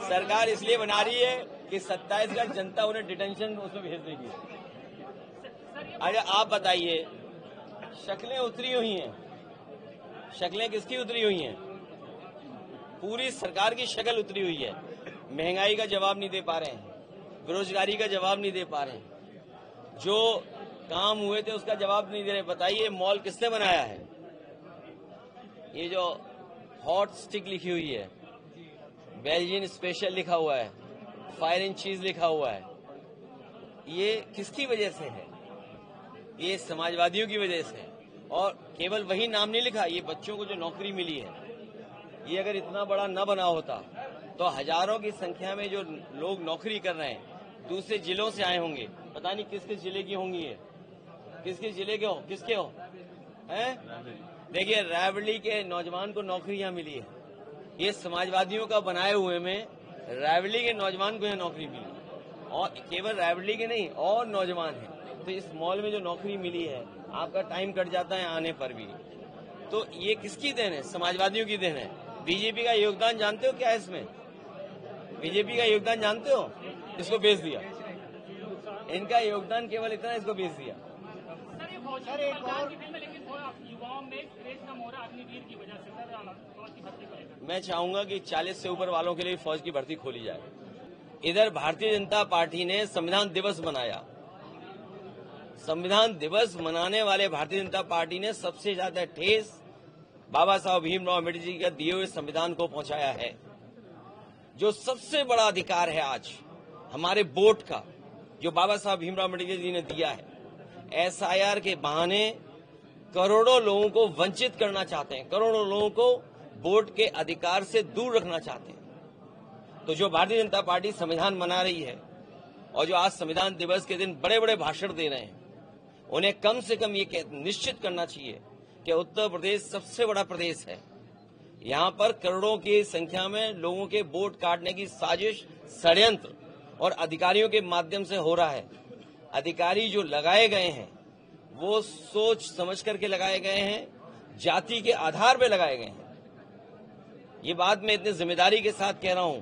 सरकार इसलिए बना रही है कि 27 का जनता उन्हें डिटेंशन उसमें भेज देगी। अच्छा आप बताइए, शक्लें उतरी हुई हैं, शक्लें किसकी उतरी हुई हैं? पूरी सरकार की शक्ल उतरी हुई है। महंगाई का जवाब नहीं दे पा रहे हैं, बेरोजगारी का जवाब नहीं दे पा रहे हैं, जो काम हुए थे उसका जवाब नहीं दे रहे। बताइए मॉल किसने बनाया है? ये जो हॉट स्टिक लिखी हुई है, बेल्जियन स्पेशल लिखा हुआ है, फायर एंड चीज लिखा हुआ है, ये किसकी वजह से है? ये समाजवादियों की वजह से। और केवल वही नाम नहीं लिखा, ये बच्चों को जो नौकरी मिली है, ये अगर इतना बड़ा न बना होता तो हजारों की संख्या में जो लोग नौकरी कर रहे हैं दूसरे जिलों से आए होंगे। पता नहीं किस किस जिले की होंगी ये, किस किस जिले के हो, किसके हो हैं? देखिए रायबरेली के नौजवान को नौकरी यहाँ मिली है। ये समाजवादियों का बनाए हुए में रायबरेली के नौजवान को यहाँ नौकरी मिली, और केवल रायबरेली के नहीं और नौजवान हैं। तो इस मॉल में जो नौकरी मिली है, आपका टाइम कट जाता है आने पर भी। तो ये किसकी देन है? समाजवादियों की देन है। बीजेपी का योगदान जानते हो क्या है इसमें? बीजेपी का योगदान जानते हो? इसको बेच दिया। इनका योगदान केवल इतना, इसको बेच दिया। मैं चाहूंगा कि 40 से ऊपर वालों के लिए फौज की भर्ती खोली जाए। इधर भारतीय जनता पार्टी ने संविधान दिवस मनाया। संविधान दिवस मनाने वाले भारतीय जनता पार्टी ने सबसे ज्यादा ठेस बाबा साहब भीमराव अम्बेडकर जी का दिए हुए संविधान को पहुंचाया है। जो सबसे बड़ा अधिकार है आज हमारे वोट का, जो बाबा साहब भीमराव अम्बेडकर जी ने दिया है, एसआईआर के बहाने करोड़ों लोगों को वंचित करना चाहते हैं, करोड़ों लोगों को वोट के अधिकार से दूर रखना चाहते हैं। तो जो भारतीय जनता पार्टी संविधान बना रही है और जो आज संविधान दिवस के दिन बड़े बड़े भाषण दे रहे हैं, उन्हें कम से कम ये निश्चित करना चाहिए कि उत्तर प्रदेश सबसे बड़ा प्रदेश है। यहाँ पर करोड़ों की संख्या में लोगों के वोट काटने की साजिश, षड्यंत्र और अधिकारियों के माध्यम से हो रहा है। अधिकारी जो लगाए गए हैं वो सोच समझ करके लगाए गए हैं, जाति के आधार पर लगाए गए हैं। ये बात मैं इतनी जिम्मेदारी के साथ कह रहा हूं,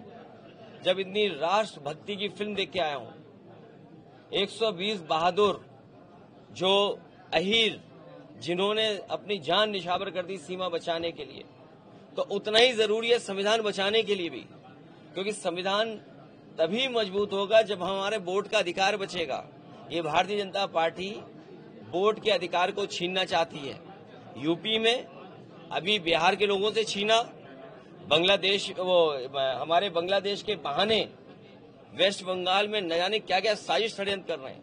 जब इतनी राष्ट्रभक्ति की फिल्म देख के आया हूं। 120 बहादुर जो अहीर, जिन्होंने अपनी जान निछावर कर दी सीमा बचाने के लिए, तो उतना ही जरूरी है संविधान बचाने के लिए भी, क्योंकि संविधान तभी मजबूत होगा जब हमारे वोट का अधिकार बचेगा। ये भारतीय जनता पार्टी वोट के अधिकार को छीनना चाहती है। यूपी में अभी बिहार के लोगों से छीना, बांग्लादेश हमारे बांग्लादेश के बहाने वेस्ट बंगाल में न जाने क्या क्या साजिश षड्यंत्र कर रहे हैं।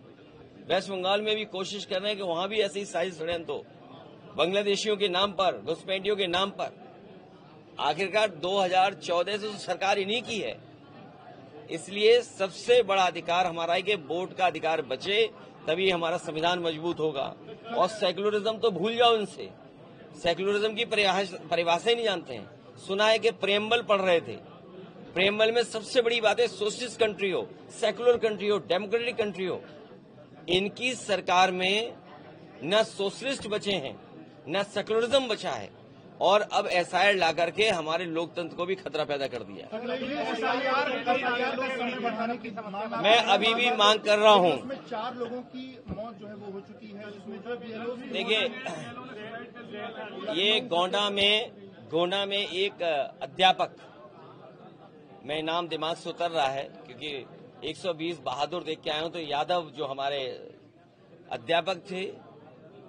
वेस्ट बंगाल में भी कोशिश कर रहे हैं कि वहां भी ऐसे ही साजिश षड्यंत्र हो, बांग्लादेशियों के नाम पर, घुसपैठियों के नाम पर। आखिरकार 2014 से तो सरकार इन्हीं की है। इसलिए सबसे बड़ा अधिकार हमारा है कि वोट का अधिकार बचे, तभी हमारा संविधान मजबूत होगा। और सेक्युलरिज्म तो भूल जाओ इनसे, सेक्युलरिज्म की परिभाषा ही नहीं जानते हैं। सुना है कि प्रेम्बल पढ़ रहे थे, प्रेम्बल में सबसे बड़ी बात है सोशलिस्ट कंट्री हो, सेक्युलर कंट्री हो, डेमोक्रेटिक कंट्री हो। इनकी सरकार में न सोशलिस्ट बचे हैं न सेक्युलरिज्म बचा है, और अब एसआईआर ला करके हमारे लोकतंत्र को भी खतरा पैदा कर दिया। मैं अभी भी मांग कर रहा हूं। 4 लोगों की मौत जो है वो हो चुकी है, जिसमें देखिए ये गोंडा में एक अध्यापक, मैं नाम दिमाग से उतर रहा है क्योंकि 120 बहादुर देख के आया हूं, तो यादव जो हमारे अध्यापक थे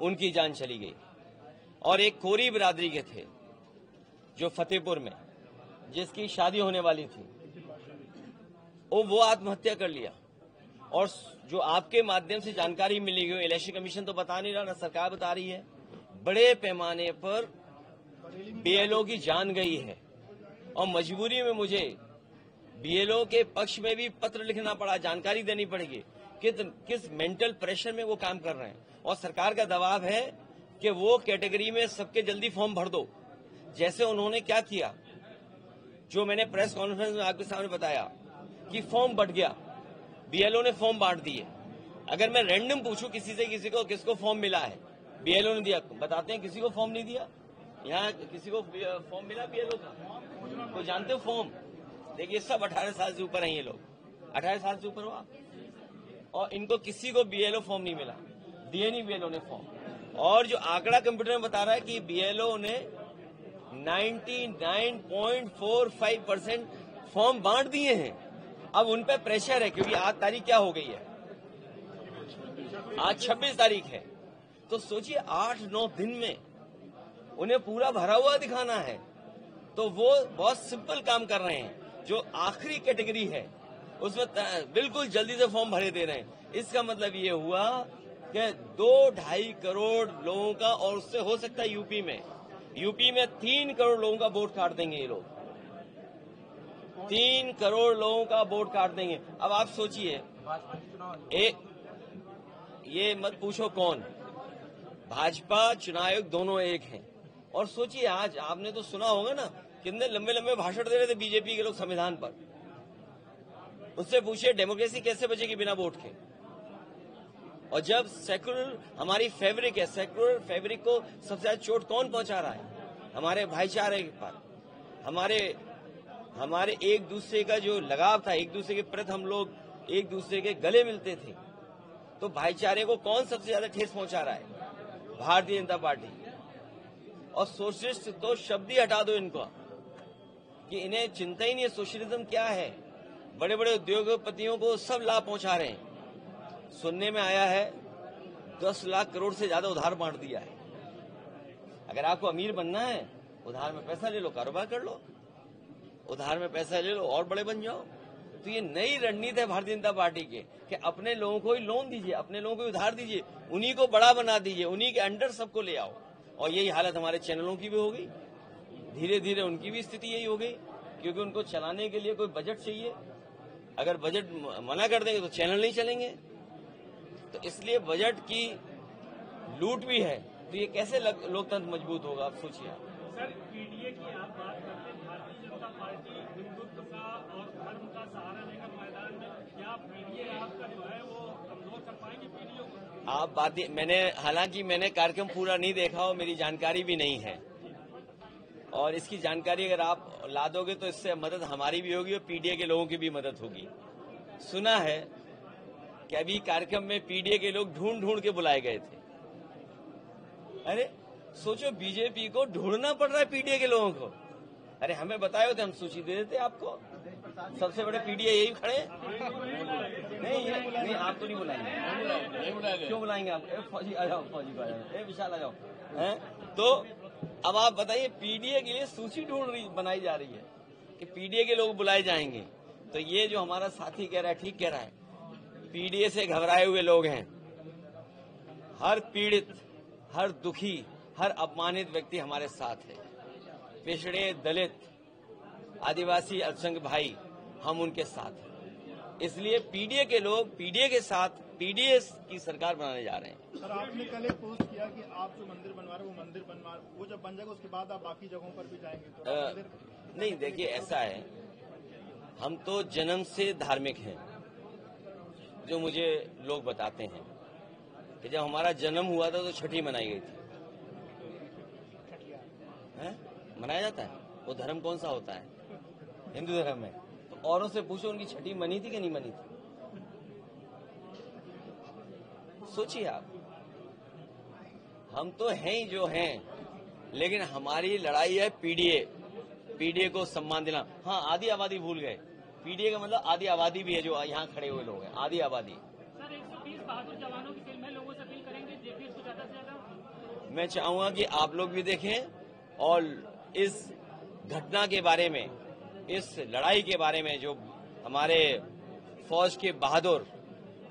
उनकी जान चली गई, और एक कोरी बिरादरी के थे जो फतेहपुर में, जिसकी शादी होने वाली थी, वो आत्महत्या कर लिया। और जो आपके माध्यम से जानकारी मिली गई, इलेक्शन कमीशन तो बता नहीं रहा, ना सरकार बता रही है, बड़े पैमाने पर बीएलओ की जान गई है। और मजबूरी में मुझे बीएलओ के पक्ष में भी पत्र लिखना पड़ा, जानकारी देनी पड़ेगी किस मेंटल प्रेशर में वो काम कर रहे हैं। और सरकार का दबाव है कि वो कैटेगरी में सबके जल्दी फॉर्म भर दो। जैसे उन्होंने क्या किया, जो मैंने प्रेस कॉन्फ्रेंस में आपके सामने बताया कि फॉर्म बंट गया, बीएलओ ने फॉर्म बांट दिए। अगर मैं रैंडम पूछूं किसी से, किसको फॉर्म मिला है, बीएलओ ने दिया, बताते हैं किसी को फॉर्म नहीं दिया। यहाँ किसी को फॉर्म मिला बीएलओ का? तो जानते हो फॉर्म देखिए सब 18 साल से ऊपर हैं ये लोग, 18 साल से ऊपर हो आप, और इनको किसी को बीएलओ फॉर्म नहीं मिला, दिए नहीं बीएलओ ने फॉर्म। और जो आंकड़ा कंप्यूटर में बता रहा है कि बीएलओ ने 99.45% फॉर्म बांट दिए हैं। अब उन पे प्रेशर है, क्योंकि आज तारीख क्या हो गई है, आज 26 तारीख है, तो सोचिए 8-9 दिन में उन्हें पूरा भरा हुआ दिखाना है। तो वो बहुत सिंपल काम कर रहे हैं, जो आखिरी कैटेगरी है उसमें बिल्कुल जल्दी से फॉर्म भरे दे रहे हैं। इसका मतलब ये हुआ कि 2-2.5 करोड़ लोगों का, और उससे हो सकता है यूपी में 3 करोड़ लोगों का वोट काट देंगे ये लोग, 3 करोड़ लोगों का वोट काट देंगे। अब आप सोचिए, ये मत पूछो कौन, भाजपा चुनाव आयोग दोनों एक हैं। और सोचिए आज आपने तो सुना होगा ना, कितने लंबे लंबे भाषण दे रहे थे बीजेपी के लोग संविधान पर। उससे पूछिए डेमोक्रेसी कैसे बचेगी बिना वोट के। और जब सेक्युलर हमारी फैब्रिक है, सेक्युलर फैब्रिक को सबसे ज्यादा चोट कौन पहुंचा रहा है, हमारे भाईचारे पर, हमारे एक दूसरे का जो लगाव था, एक दूसरे के प्रति हम लोग एक दूसरे के गले मिलते थे, तो भाईचारे को कौन सबसे ज्यादा ठेस पहुंचा रहा है, भारतीय जनता पार्टी। और सोशलिस्ट तो शब्द ही हटा दो इनको, कि इन्हें चिंता ही नहीं है सोशलिज्म क्या है। बड़े बड़े उद्योगपतियों को सब लाभ पहुंचा रहे हैं। सुनने में आया है 10 लाख करोड़ से ज्यादा उधार बांट दिया है। अगर आपको अमीर बनना है, उधार में पैसा ले लो, कारोबार कर लो, उधार में पैसा ले लो और बड़े बन जाओ। तो ये नई रणनीति है भारतीय जनता पार्टी के, कि अपने लोगों को ही लोन दीजिए, अपने लोगों को उधार दीजिए, उन्हीं को बड़ा बना दीजिए, उन्हीं के अंडर सबको ले आओ। और यही हालत हमारे चैनलों की भी हो गई, धीरे धीरे उनकी भी स्थिति यही हो गई, क्योंकि उनको चलाने के लिए कोई बजट चाहिए। अगर बजट मना कर देंगे तो चैनल नहीं चलेंगे। तो इसलिए बजट की लूट भी है, तो ये कैसे लोकतंत्र मजबूत होगा, आप सोचिए। सर, पीडीए की आप बात करते हैं, भारतीय जनता पार्टी हिंदुत्व का और धर्म का सहारा लेकर मैदान में, क्या पीडीए आपका जो है वो कमजोर कर पाएंगे पीडीए को? आप बात, हालांकि मैंने कार्यक्रम पूरा नहीं देखा और मेरी जानकारी भी नहीं है, और इसकी जानकारी अगर आप ला दोगे तो इससे मदद हमारी भी होगी और पीडीए के लोगों की भी मदद होगी। सुना है कि अभी कार्यक्रम में पीडीए के लोग ढूंढ ढूंढ के बुलाए गए थे। अरे सोचो, बीजेपी को ढूंढना पड़ रहा है पीडीए के लोगों को। अरे हमें बताए होते, हम सूची दे देते आपको। सबसे बड़े पीडीए यही खड़े हैं। नहीं आपको नहीं बुलाएंगे, क्यों बुलाएंगे आप? फौजी आ जाओ, फौजी आ जाओ, विशाल आ जाओ। तो अब आप बताइए, पीडीए के लिए सूची बनाई जा रही है कि पीडीए के लोग बुलाए जाएंगे। तो ये जो हमारा साथी कह रहा है, ठीक कह रहा है, पीडीए से घबराए हुए लोग हैं। हर पीड़ित, हर दुखी, हर अपमानित व्यक्ति हमारे साथ है। पिछड़े, दलित, आदिवासी, अल्पसंख्यक भाई, हम उनके साथ हैं। इसलिए पीडीए के लोग पीडीए के साथ पीडीए की सरकार बनाने जा रहे हैं। सर, आपने कल एक पोस्ट किया कि आप जो मंदिर बनवा रहे हो वो जब बन जाएगा उसके बाद आप बाकी जगहों पर भी जाएंगे, तो नहीं, देखिए ऐसा है, हम तो जन्म से धार्मिक हैं। जो मुझे लोग बताते हैं कि जब हमारा जन्म हुआ था तो छठी मनाई गई थी। मनाया जाता है। वो धर्म कौन सा होता है? हिंदू धर्म है। तो औरों से पूछो उनकी छठी मनी थी कि नहीं मनी थी। सोचिए आप, हम तो हैं ही जो हैं, लेकिन हमारी लड़ाई है पीडीए को सम्मान देना। हाँ, आधी आबादी भूल गए। पीडीए का मतलब आधी आबादी भी है जो यहाँ खड़े हुए लोग हैं, आधी आबादी। सर, 130 बहादुर जवानों की फिल्म है, लोगों से अपील करेंगे देखिए इसको ज्यादा से ज्यादा। मैं चाहूंगा कि आप लोग भी देखें और इस घटना के बारे में, इस लड़ाई के बारे में, जो हमारे फौज के बहादुर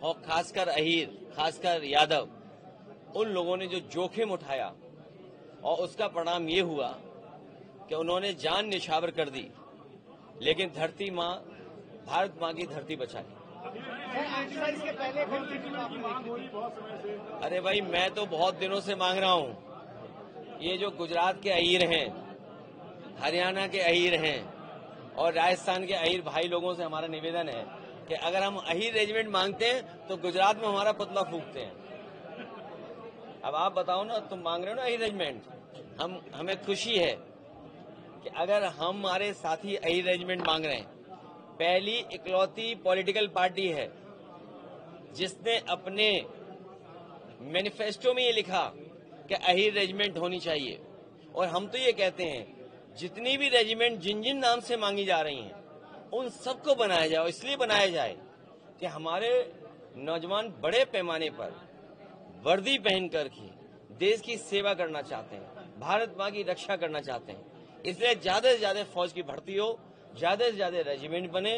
और खासकर अहीर, खासकर यादव, उन लोगों ने जो जोखिम उठाया और उसका परिणाम ये हुआ कि उन्होंने जान निछावर कर दी, लेकिन धरती माँ, भारत माँ की धरती बचा ली। अरे भाई, मैं तो बहुत दिनों से मांग रहा हूँ। ये जो गुजरात के अहीर हैं, हरियाणा के अहीर हैं और राजस्थान के अहीर भाई लोगों से हमारा निवेदन है कि अगर हम अहीर रेजिमेंट मांगते हैं तो गुजरात में हमारा पुतला फूंकते हैं। अब आप बताओ ना, तुम मांग रहे हो ना अहीर रेजिमेंट, हमें खुशी है कि अगर हमारे साथी अहीर रेजिमेंट मांग रहे हैं पहली इकलौती पॉलिटिकल पार्टी है जिसने अपने मैनिफेस्टो में ये लिखा कि अहीर रेजिमेंट होनी चाहिए। और हम तो ये कहते हैं जितनी भी रेजिमेंट जिन जिन नाम से मांगी जा रही हैं उन सबको बनाया जाए। और इसलिए बनाया जाए कि हमारे नौजवान बड़े पैमाने पर वर्दी पहनकर के देश की सेवा करना चाहते हैं, भारत माँ की रक्षा करना चाहते हैं। इसलिए ज्यादा से ज्यादा फौज की भर्ती हो, ज्यादा से ज्यादा रेजिमेंट बने